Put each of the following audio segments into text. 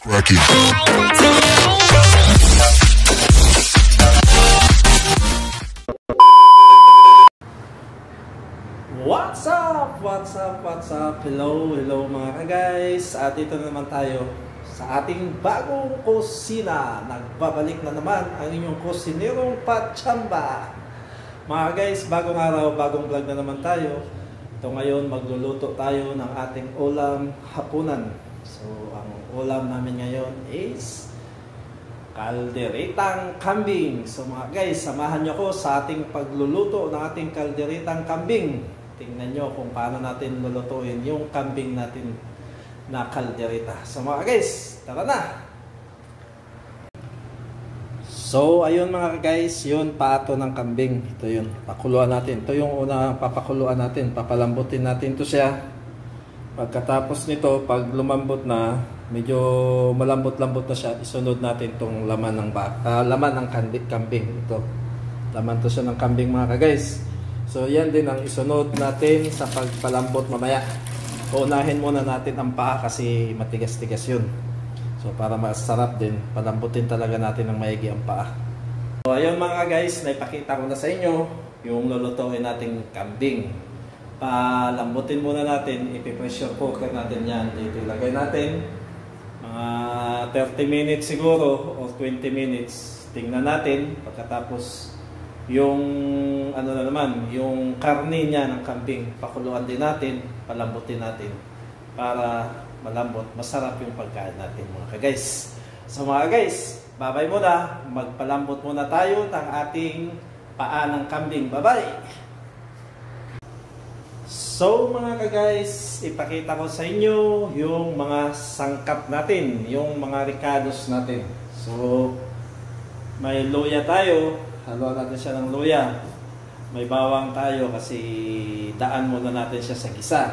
Cracky. What's up? What's up? What's up? Hello, hello mga guys. At ito na naman tayo sa ating bagong kusina. Nagbabalik na naman ang inyong kusinerong Pachamba. Mga guys, bagong araw, bagong vlog na naman tayo. Ito ngayon, magluluto tayo ng ating ulam hapunan. So, ang ulam namin ngayon is kalderetang kambing. So mga guys, samahan nyo ko sa ating pagluluto ng ating kalderetang kambing. Tingnan nyo kung paano natin lulutuin yung kambing natin na kaldereta. So mga guys, tara na! So ayun mga guys, yun paato ng kambing. Ito yun, pakuluan natin. Ito yung unang papakuluan natin. Papalambutin natin to siya. Pagkatapos nito, pag lumambot na, medyo malambot-lambot na siya, isunod natin itong laman ng laman ng kambing. Ito, laman to siya ng kambing mga guys. So yan din ang isunod natin sa pagpalambot mamaya. Unahin muna natin ang paa kasi matigas-tigas yun. So para masarap din, palambutin talaga natin ng maigi ang paa. So ayun mga guys, naipakita ko na sa inyo yung lulutuin nating kambing. Palambutin muna natin, ipi-pressure cooker natin yan. Dito ilagay natin mga 30 minutes siguro o 20 minutes. Tingnan natin pagkatapos yung ano na naman, yung karne niya ng kambing, pakuluan din natin, palambutin natin para malambot, masarap yung pagkain natin mga guys. So mga guys, bye-bye muna. Magpalambot muna tayo ng ating paa ng kambing. Bye-bye! So mga guys, ipakita ko sa inyo yung mga sangkap natin, yung mga ricados natin. So may luya tayo, haluan natin siya ng luya. May bawang tayo kasi daan muna natin siya sa gisa.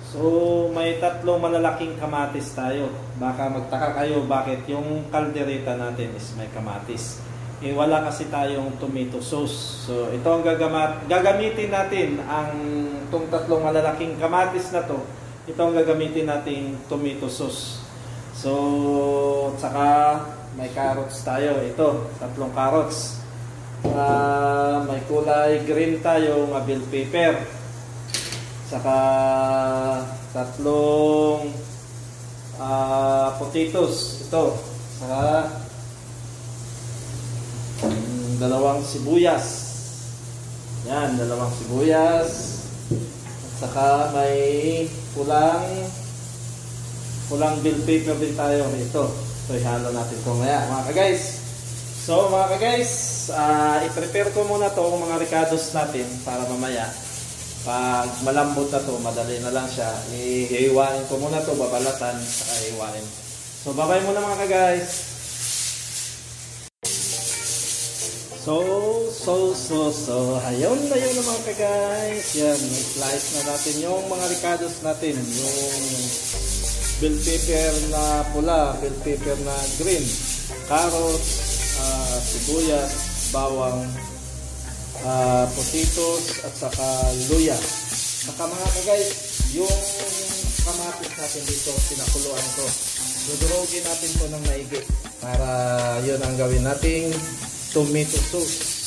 So may tatlong malalaking kamatis tayo. Baka magtaka kayo bakit yung kaldereta natin is may kamatis. Wala kasi tayong tomato sauce. So ito ang gagamitin natin ang itong tatlong malalaking kamatis na to. Ito ang gagamitin nating tomato sauce. So saka may carrots tayo. Ito, tatlong carrots. May kulay green tayo, mga bell pepper. Saka tatlong potatoes. Ito. Saka dalawang sibuyas. Yan, dalawang sibuyas. At saka may pulang bell pepper din tayo. Ito ihalo natin ito maya mga guys. So mga guys, i-prepare ko muna to mga ricados natin para mamaya pag malambot na to, madali na lang siya. Ihiwain ko muna to, babalatan, saka ihiwain. So bye-bye muna mga guys. So, ayun na yun mga guys. Yan, i-slice na natin yung mga ricados natin. Yung bell pepper na pula, bell pepper na green, carrots, sibuyas, bawang, potatoes, at saka luya. Saka mga guys, yung kamatis natin dito, pinakuluan ko. Dudurugin natin to ng maigi para yun ang gawin nating tomato sauce.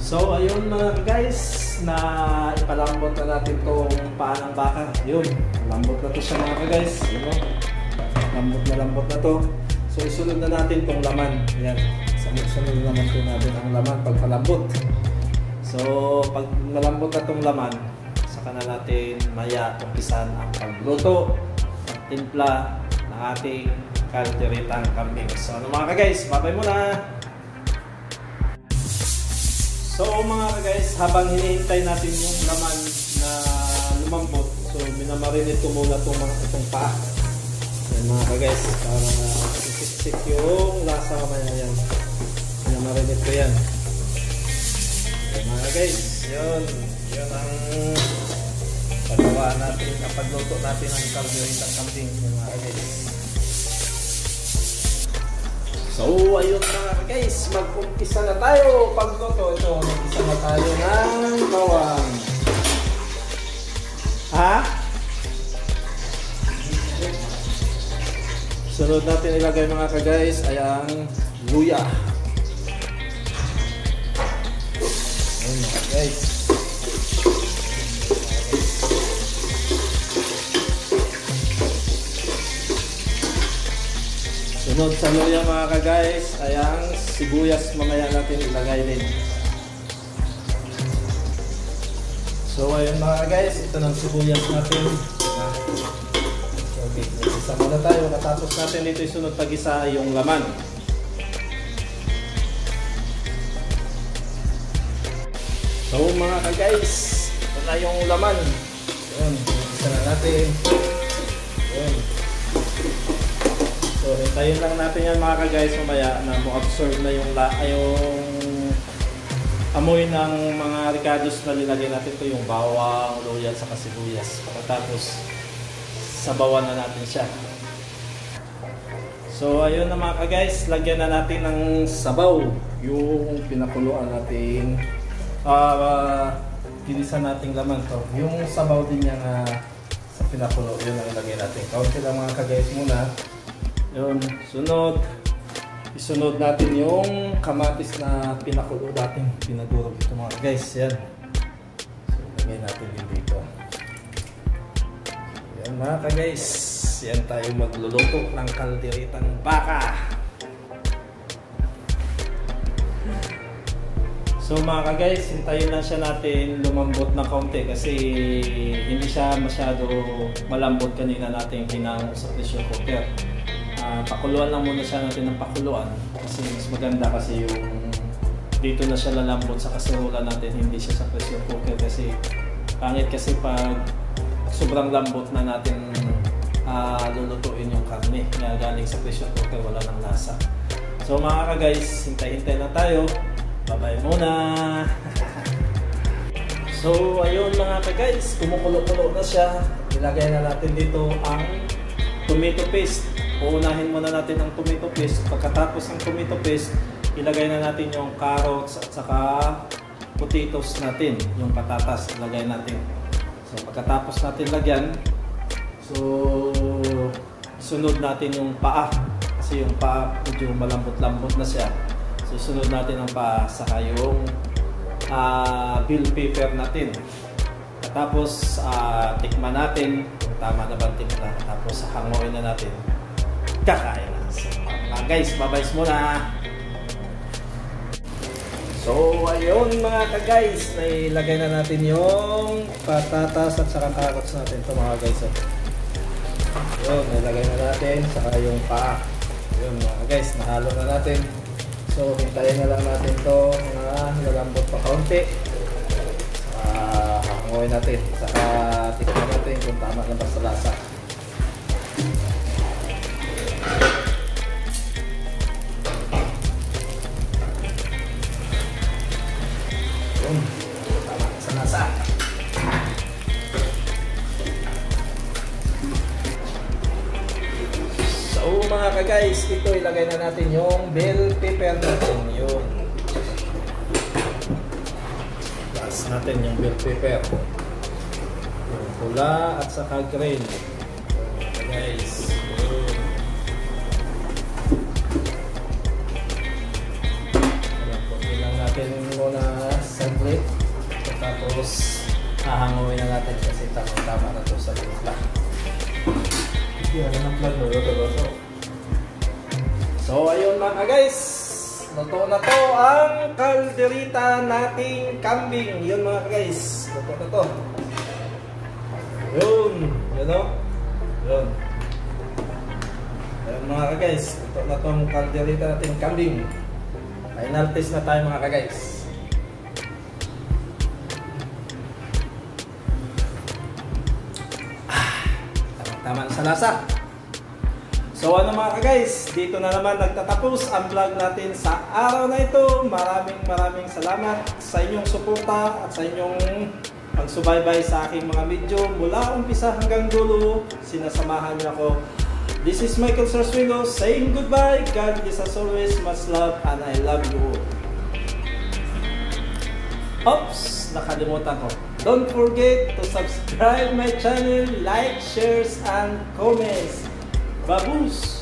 So ayun mga guys, na ipalambot na natin itong paa ng baka. Yun, lambot na to siya mga guys. Yun, lambot na to. So isunod na natin itong laman. Yan, sunod naman po natin ang laman pagpalambot. So pag nalambot na itong laman, saka na natin maya umpisan ang pagluto, ang timpla ng ating kalderetang kambing. So ano mga guys, bye-bye muna! So mga guys, habang hinihintay natin yung laman na lumambot, so minamarinate ko muna itong paa. Yan mga guys, para isiksik yung lasa mamaya yan. Minamarinate ko yan. Yan mga guys, yun ang paggawa natin, pagluto natin ng carburetor kambing mga guys. So ayun mga guys, mag-umpisa na tayo pagluto. Ito, mag-umpisa na tayo ng bawang. Ha? Sunod natin ilagay mga guys ay ang luya. Ayun mga guys. Sunod sa luya mga guys ay ang sibuyas, mamaya natin ilagay din. So ayun mga guys, ito ng sibuyas natin. Okay, isa muna tayo. Katapos natin dito isunod pag-isa yung laman. So mga guys, ito na yung laman. Ayun, isa na natin. Ayun. So hintayin lang natin yan mga guys mamaya na mo-absorb na yung amoy ng mga ricados na linagay natin. Ito yung bawang, luya at sibuyas. Pagkatapos sabawan na natin siya. So ayun na mga guys, lagyan na natin ng sabaw yung pinakuluan natin, ginisan nating laman to. Yung sabaw din niya na sa pinakulo, yun ang ilagay natin. Kaunti lang mga guys muna. Yun, isunod natin yung kamatis na pinakulo natin, pinadurog ito mga guys. Yan. So ilagay natin din dito. Yan mga guys, yan tayo magluluto ng kalderitang baka. So mga guys, hintayin lang siya natin lumambot ng kaunti kasi hindi siya masyado malambot kanina natin hinang sa pressure cooker. Pakuluan lang muna siya natin ng pakuluan kasi mas maganda kasi yung dito na siya lalambot sa kaserola natin, hindi siya sa pressure cooker kasi pangit kasi pag sobrang lambot na natin lulutuin yung karne na galing sa pressure cooker, wala nang lasa. So mga guys, hintay-hintay na tayo. Bye-bye muna. So ayun mga guys, kumukulo-kulo na siya. Ilagay na natin dito ang tomato paste. Uunahin muna natin ang tomato paste. Pagkatapos ng tomato paste, ilagay na natin yung carrots at saka potatoes natin, yung patatas ilagay natin. So pagkatapos natin lagyan, so sunod natin yung paa kasi yung paa medyo malambot-lambot na siya. So sunod natin ang paa saka yung bell pepper natin. Tapos tikman natin kung tama na ba timpla. Tapos hanguin na natin. Kakain na. So guys, bye-bye muna. So ayun mga guys, nailagay na natin yung patatas at saka carrots natin. Ito mga guys. Ayun, nailagay na natin saka yung paa. Ayun mga guys, nahalo na natin. So hintayin na lang natin ito na lalambot pa kaunti. Hanguin natin. Saka tikman natin kung tama na ba sa lasa. Tama sa lasa. So mga guys, ito ilagay na natin yung bell pepper natin. Yun. Taas natin yung bell pepper. Yung pula at saka green. So, guys. Ilang natin muna saglit. Tapos hahanguin na natin kasi tama na ito sa timpla. So ayun mga guys, luto na to ang kalderita nating kambing. Yun mga guys, luto na to. Yun, yun o. Yun. Ayun mga guys, luto na tong kalderita nating kambing. Final test na tayo mga guys. Tama na sa lasa. So ano mga ka-guys, dito na naman nagtatapos ang vlog natin sa araw na ito. Maraming salamat sa inyong suporta at sa inyong pagsubaybay sa aking mga video. Mula umpisa hanggang dulo, sinasamahan niyo ako. This is Michael Sarswingo saying goodbye. God bless as always, much love, and I love you all. Oops, nakalimutan ko. Don't forget to subscribe my channel, like, shares, and comments. Baboos!